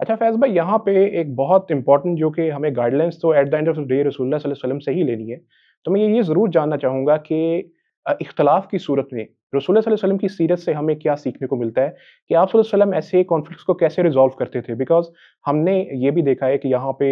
अच्छा फैज़ भाई यहाँ पे एक बहुत इम्पोर्टेंट जो कि हमें गाइडलाइंस तो at the end of the day रसूलुल्लाह सल्लल्लाहु अलैहि वसल्लम से ही लेनी है। तो मैं ये ज़रूर जानना चाहूँगा कि इख्तिलाफ़ की सूरत में रसूलुल्लाह सल्लल्लाहु अलैहि वसल्लम की सीरत से हमें क्या सीखने को मिलता है कि आप सल्लल्लाहु अलैहि वसल्लम ऐसे कॉन्फ्लिक्ट्स को कैसे रिज़ॉल्व करते थे? बिकॉज़ हमने ये भी देखा है कि यहाँ पे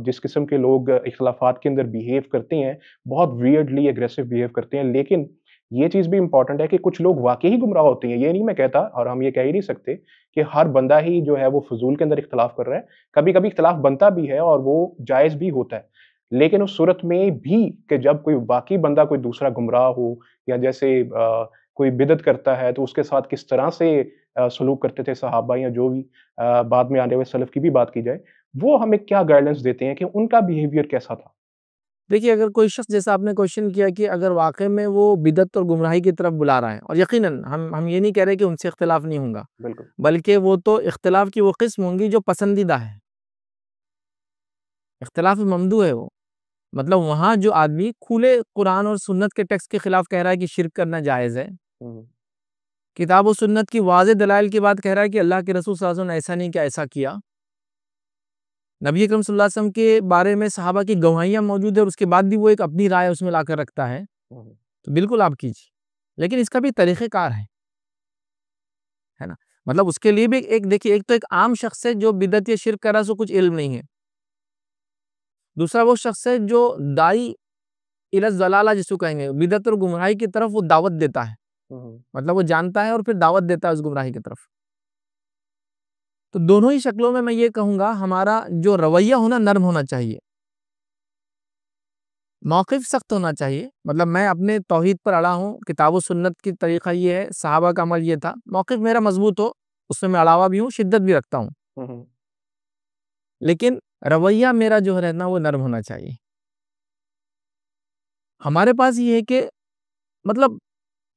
जिस किस्म के लोग इख्तिलाफ़ात के अंदर बिहेव करते हैं, बहुत वियर्डली एग्रेसिव बिहेव करते हैं। लेकिन ये चीज़ भी इम्पोर्टेंट है कि कुछ लोग वाक़ई ही गुमराह होते हैं। ये नहीं मैं कहता और हम ये कह ही नहीं सकते कि हर बंदा ही जो है वो फ़ुज़ूल के अंदर इख्तिलाफ़ कर रहा है। कभी-कभी इख्तिलाफ़ बनता भी है और वो जायज़ भी होता है। लेकिन उस सूरत में भी कि जब कोई वाक़ई बंदा कोई दूसरा गुमराह हो या जैसे कोई बिदअत करता है तो उसके साथ किस तरह से सलूक करते थे सहाबा या जो भी बाद में आने वाले सलफ़ की भी बात की जाए, वो हमें क्या गाइडेंस देते हैं कि उनका बिहेवियर कैसा था? देखिए, अगर कोई शख्स जैसा आपने क्वेश्चन किया कि अगर वाक़ई में वो बिदअत और गुमराही की तरफ बुला रहा है और यकीनन हम ये नहीं कह रहे कि उनसे इख्तिलाफ़ नहीं होगा, बिल्कुल। बल्कि वो तो इख्तिलाफ़ की वो किस्म होंगी जो पसंदीदा है। इख्तिलाफ़ ममदूह है वो। मतलब वहाँ जो आदमी खुले कुरान और सुन्नत के टेक्स्ट के खिलाफ कह रहा है कि शिर्क करना जायज़ है, हुँ, किताब और सुन्नत की वाज़ेह दलाइल की बात कह रहा है कि अल्लाह के रसूल सल्लल्लाहु अलैहि वसल्लम ने ऐसा नहीं किया, ऐसा किया। नबी अकरम सल्लल्लाहु अलैहि वसल्लम के बारे में सहाबा की गवाहियाँ मौजूद है और उसके बाद भी वो एक अपनी राय उसमें लाकर रखता है, हुँ, तो बिल्कुल आप कीजिए। लेकिन इसका भी तरीक़ेकार है ना? मतलब उसके लिए भी एक देखिए, एक तो एक आम शख्स है जो बिदअत या शिर्क कर रहा है, उसको कुछ इल्म नहीं है। दूसरा वो शख्स है जो दाई इला ज़लाला जिसको कहेंगे, बिदअत और गुमराही की तरफ वो दावत देता है। हुँ, हुँ, मतलब वो जानता है और फिर दावत देता है उस गुमराही की तरफ। तो दोनों ही शक्लों में मैं ये कहूँगा हमारा जो रवैया हो ना नर्म होना चाहिए। मौक़िफ़ सख्त होना चाहिए। मतलब मैं अपने तौहीद पर अड़ा हूँ, किताब व सुन्नत की तरीक़ा ये है, सहाबा का अमल ये था। मौक़िफ़ मेरा मज़बूत हो, उसमें मैं अड़ावा भी हूँ, शिद्दत भी रखता हूँ। हुँ, हुँ, लेकिन रवैया मेरा जो है ना वो नर्म होना चाहिए। हमारे पास ये है कि मतलब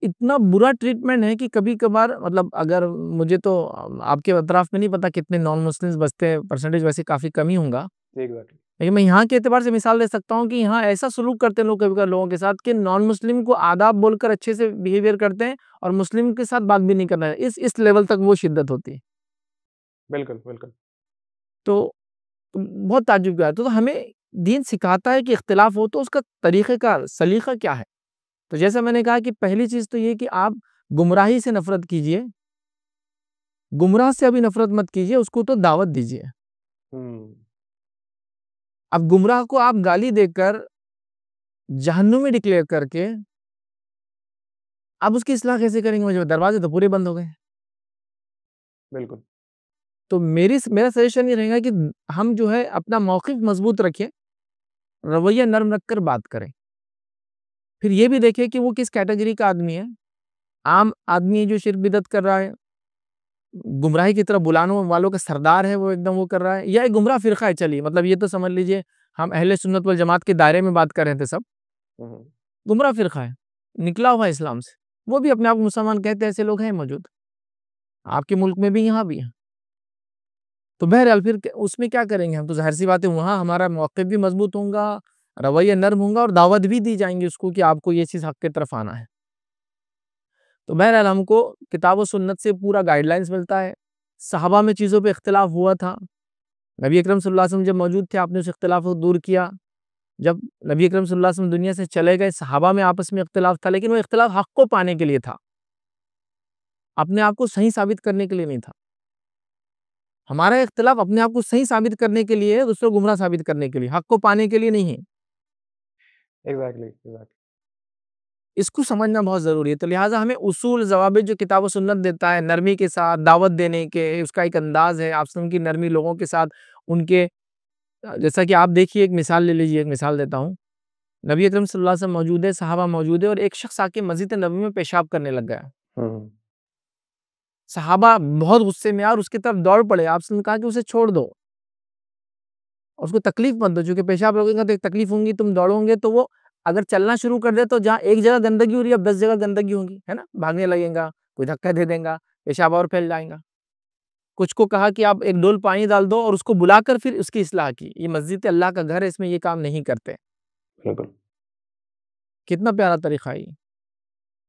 इतना बुरा ट्रीटमेंट है कि कभी-कभार मतलब अगर मुझे तो आपके अतराफ़ में नहीं पता कितने नॉन मुस्लिम्स बसते हैं, परसेंटेज वैसे काफ़ी कम ही होगा। एग्ज़ैक्टली। लेकिन मैं यहाँ के एतबार से मिसाल दे सकता हूँ कि यहाँ ऐसा सलूक करते हैं लोग कभी-कभार लोगों के साथ कि नॉन मुस्लिम को आदाब बोलकर अच्छे से बिहेवियर करते हैं और मुस्लिम के साथ बात भी नहीं करना है। इस लेवल तक वो शिद्दत होती है। बिल्कुल, बिल्कुल। तो बहुत ताज्जुब की बात है। तो हमें दीन सिखाता है कि इख्तिलाफ हो तो उसका तरीक़ेकार, सलीक़ा क्या है? तो जैसा मैंने कहा कि पहली चीज़ तो ये कि आप गुमराही से नफ़रत कीजिए, गुमराह से अभी नफ़रत मत कीजिए, उसको तो दावत दीजिए। हुँ, अब गुमराह को आप गाली देकर, जहन्नुमी डिक्लेयर करके, आप उसकी इस्लाह कैसे करेंगे मुझे दरवाज़े तो पूरे बंद हो गए। बिल्कुल। तो मेरा सजेशन ये रहेगा कि हम जो है अपना मौक़िफ़ मज़बूत रखें, रवैया नर्म रखकर बात करें। फिर ये भी देखें कि वो किस कैटेगरी का आदमी है। आम आदमी है जो शिर्क बिदअत कर रहा है, गुमराही की तरफ बुलाने वालों का सरदार है वो एकदम वो कर रहा है, या एक गुमराह फ़िरक़ा है चलिए, मतलब ये तो समझ लीजिए हम अहले सुन्नत वल जमात के दायरे में बात कर रहे थे सब। हुँ, हुँ, गुमराह फ़िरक़ा है, निकला हुआ है इस्लाम से। वो भी अपने आप को मुसलमान कहते हैं, ऐसे लोग हैं मौजूद। आपके मुल्क में भी, यहाँ भी हैं। तो बहरहाल फिर उसमें क्या करेंगे हम, तो ज़ाहिर-सी बात है वहाँ हमारा मौक़िफ़ भी मज़बूत होगा, रवैया नर्म होगा और दावत भी दी जाएँगी उसको कि आपको ये चीज़ हक़ की तरफ आना है। तो बहरहाल हमको किताब व सुन्नत से पूरा गाइडलाइंस मिलता है। सहाबा में चीज़ों पे इख्तिलाफ़ हुआ था। नबी अकरम सल्लल्लाहु अलैहि वसल्लम जब मौजूद थे, आपने उस इख्तिलाफ़ को दूर किया। जब नबी अकरम सल्लल्लाहु अलैहि वसल्लम दुनिया से चले गए, सहाबा में आपस में इख्तिलाफ़ था, लेकिन वो इख्तिलाफ़ हक़ को पाने के लिए था, अपने आप को सही साबित करने के लिए नहीं था। हमारा इख्तिलाफ़ अपने आप को सही साबित करने के लिए है, दूसरों को गुमराह साबित करने के लिए, हक़ को पाने के लिए नहीं है। Exactly, exactly. इसको समझना बहुत ज़रूरी है। तो लिहाज़ा हमें उसूल ज़वाबित जो किताब व सुन्नत देता है, नरमी के साथ दावत देने के, उसका एक अंदाज़ है, आप वसल्लम की नरमी लोगों के साथ उनके जैसा कि आप देखिए एक मिसाल ले लीजिए, एक मिसाल देता हूँ। नबी अकरम सल्लल्लाहु अलैहि वसल्लम मौजूद है, सहाबा मौजूद है और एक शख़्स आके मस्जिद नबवी में पेशाब करने लग गया। हुँ, हुँ, सहाबा बहुत गुस्से में आए और उसकी तरफ दौड़ पड़े। आप वसल्लम ने कहा कि उसे छोड़ दो और उसको तकलीफ़ मत दो, क्योंकि पेशाब रोकेंगे तो एक तकलीफ़ होंगी, तुम दौड़ोगे तो वो अगर चलना शुरू कर दे तो जहाँ एक जगह गंदगी हो रही है, अब 10 जगह गंदगी होगी, है ना? भागने लगेगा, कोई धक्का दे देगा, पेशाब और फैल जाएगा। कुछ को कहा कि आप एक डोल पानी डाल दो और उसको बुलाकर फिर उसकी इस्लाह की। ये मस्जिद अल्लाह का घर है, इसमें ये काम नहीं करते। बिल्कुल। कितना प्यारा तरीक़ा है ये।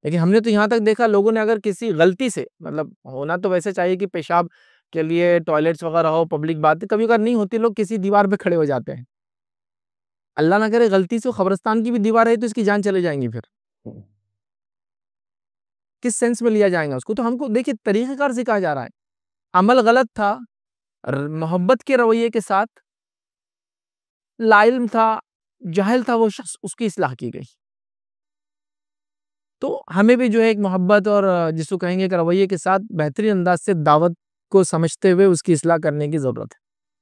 लेकिन हमने तो यहाँ तक देखा लोगों ने अगर किसी गलती से मतलब होना तो वैसे चाहिए कि पेशाब के लिए टॉयलेट्स वगैरह हो, पब्लिक बातें कभी अगर नहीं होती, लोग किसी दीवार पे खड़े हो जाते हैं। अल्लाह ना करे गलती से कब्रिस्तान की भी दीवार है तो इसकी जान चले जाएंगी फिर हुँ, किस सेंस में लिया जाएगा उसको? तो हमको देखिए तरीक़ेकार सिखाया जा रहा है। अमल गलत था, मोहब्बत के रवैये के साथ, लाइल्म था, जाहिल था वो शख्स, उसकी इस्लाह की गई। तो हमें भी जो है एक मोहब्बत और जिसको कहेंगे एक रवैये के साथ बेहतरीन अंदाज से दावत को समझते हुए उसकी इस्लाह करने की ज़रूरत है।